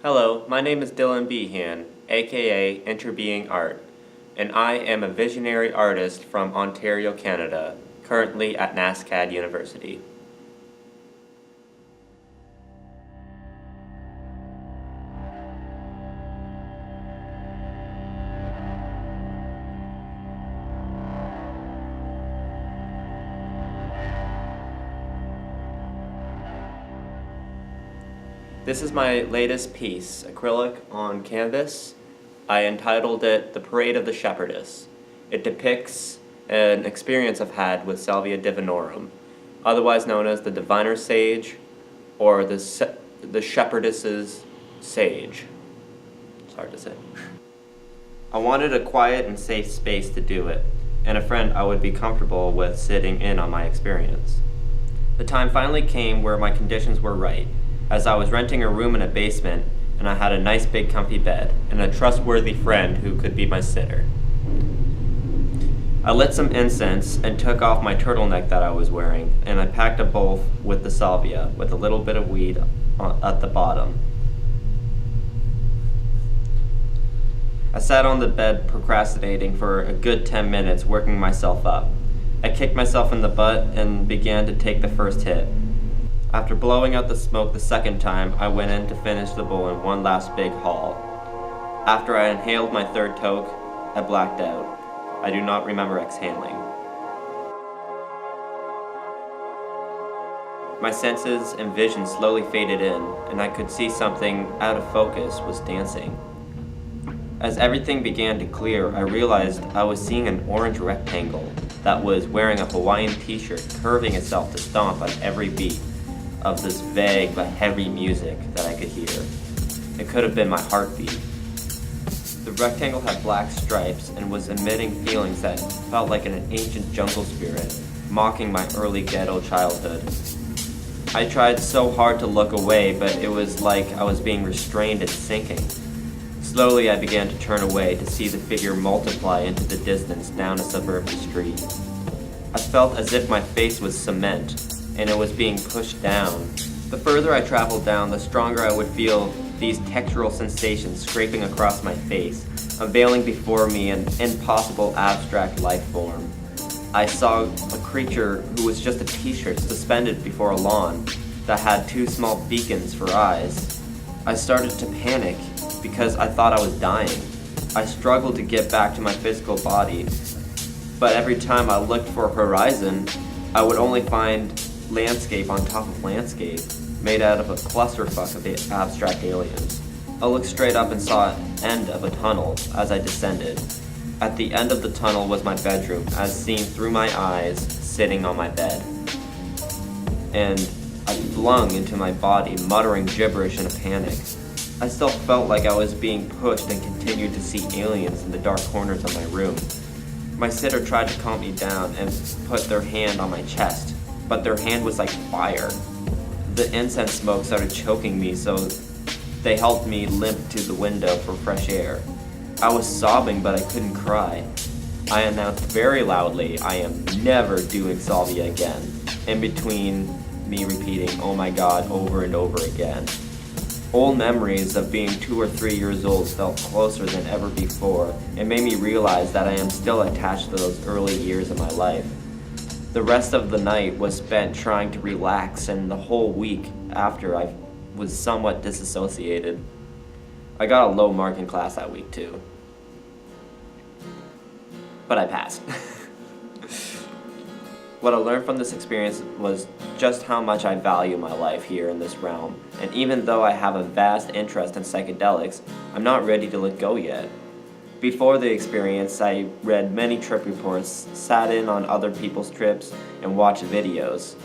Hello, my name is Dylan Behan, aka Interbeing Art, and I am a visionary artist from Ontario, Canada, currently at NASCAD University. This is my latest piece, acrylic on canvas. I entitled it The Parade of the Shepherdess. It depicts an experience I've had with Salvia Divinorum, otherwise known as the diviner sage or the shepherdess's sage. It's hard to say. I wanted a quiet and safe space to do it, and a friend I would be comfortable with sitting in on my experience. The time finally came where my conditions were right, as I was renting a room in a basement and I had a nice big comfy bed and a trustworthy friend who could be my sitter. I lit some incense and took off my turtleneck that I was wearing, and I packed a bowl with the salvia with a little bit of weed at the bottom. I sat on the bed procrastinating for a good 10 minutes, working myself up. I kicked myself in the butt and began to take the first hit. After blowing out the smoke the second time, I went in to finish the bowl in one last big haul. After I inhaled my third toke, I blacked out. I do not remember exhaling. My senses and vision slowly faded in, and I could see something out of focus was dancing. As everything began to clear, I realized I was seeing an orange rectangle that was wearing a Hawaiian t-shirt, curving itself to stomp on every beat of this vague but heavy music that I could hear. It could have been my heartbeat. The rectangle had black stripes and was emitting feelings that felt like an ancient jungle spirit, mocking my early ghetto childhood. I tried so hard to look away, but it was like I was being restrained and sinking. Slowly I began to turn away to see the figure multiply into the distance down a suburban street. I felt as if my face was cement, and it was being pushed down. The further I traveled down, the stronger I would feel these textural sensations scraping across my face, unveiling before me an impossible abstract life form. I saw a creature who was just a t-shirt suspended before a lawn that had two small beacons for eyes. I started to panic because I thought I was dying. I struggled to get back to my physical body, but every time I looked for a horizon, I would only find landscape on top of landscape, made out of a clusterfuck of abstract aliens. I looked straight up and saw an end of a tunnel as I descended. At the end of the tunnel was my bedroom, as seen through my eyes, sitting on my bed. And I flung into my body, muttering gibberish in a panic. I still felt like I was being pushed and continued to see aliens in the dark corners of my room. My sitter tried to calm me down and put their hand on my chest, but their hand was like fire. The incense smoke started choking me, so they helped me limp to the window for fresh air. I was sobbing, but I couldn't cry. I announced very loudly, I am never doing salvia again, in between me repeating, oh my God, over and over again. Old memories of being 2 or 3 years old felt closer than ever before, and made me realize that I am still attached to those early years of my life. The rest of the night was spent trying to relax, and the whole week after I was somewhat disassociated. I got a low mark in class that week too. But I passed. What I learned from this experience was just how much I value my life here in this realm, and even though I have a vast interest in psychedelics, I'm not ready to let go yet. Before the experience, I read many trip reports, sat in on other people's trips, and watched videos.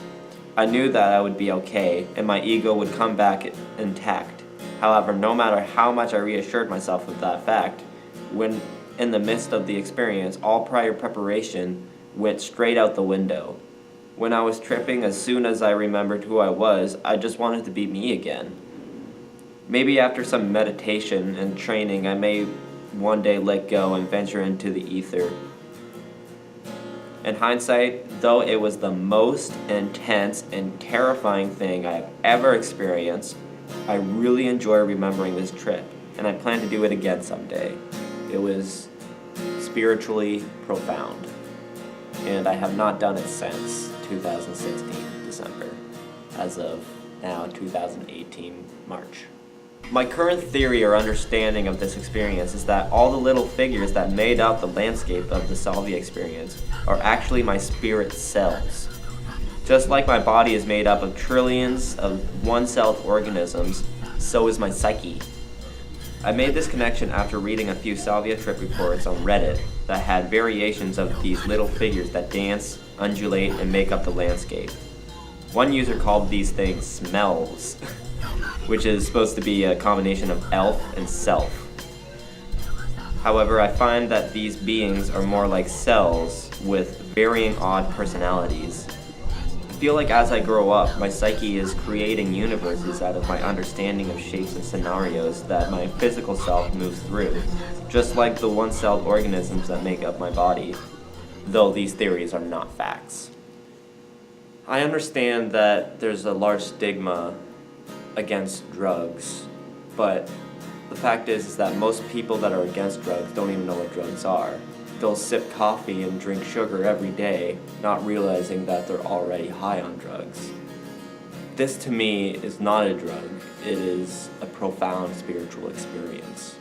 I knew that I would be okay, and my ego would come back intact. However, no matter how much I reassured myself of that fact, when in the midst of the experience, all prior preparation went straight out the window. When I was tripping, as soon as I remembered who I was, I just wanted to be me again. Maybe after some meditation and training, I may one day let go and venture into the ether. In hindsight, though it was the most intense and terrifying thing I've ever experienced, I really enjoy remembering this trip, and I plan to do it again someday. It was spiritually profound, and I have not done it since 2016 December, as of now 2018 March. My current theory or understanding of this experience is that all the little figures that made up the landscape of the Salvia experience are actually my spirit cells. Just like my body is made up of trillions of one-celled organisms, so is my psyche. I made this connection after reading a few Salvia trip reports on Reddit that had variations of these little figures that dance, undulate, and make up the landscape. One user called these things smells, which is supposed to be a combination of elf and self. However, I find that these beings are more like cells with varying odd personalities. I feel like as I grow up, my psyche is creating universes out of my understanding of shapes and scenarios that my physical self moves through, just like the one-celled organisms that make up my body, though these theories are not facts. I understand that there's a large stigma against drugs, but the fact is that most people that are against drugs don't even know what drugs are. They'll sip coffee and drink sugar every day, not realizing that they're already high on drugs. This to me is not a drug, it is a profound spiritual experience.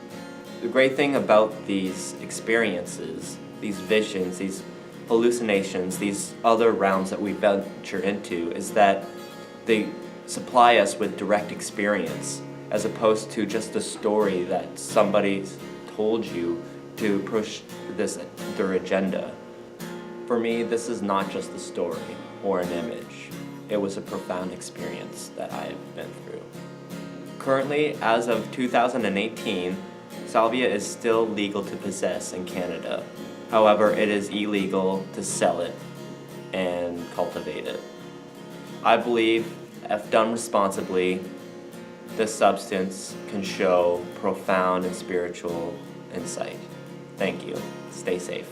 The great thing about these experiences, these visions, these hallucinations, these other realms that we venture into, is that they supply us with direct experience, as opposed to just a story that somebody told you to push their agenda. For me, this is not just a story or an image. It was a profound experience that I've been through. Currently, as of 2018, Salvia is still legal to possess in Canada. However, it is illegal to sell it and cultivate it. I believe, if done responsibly, this substance can show profound and spiritual insight. Thank you. Stay safe.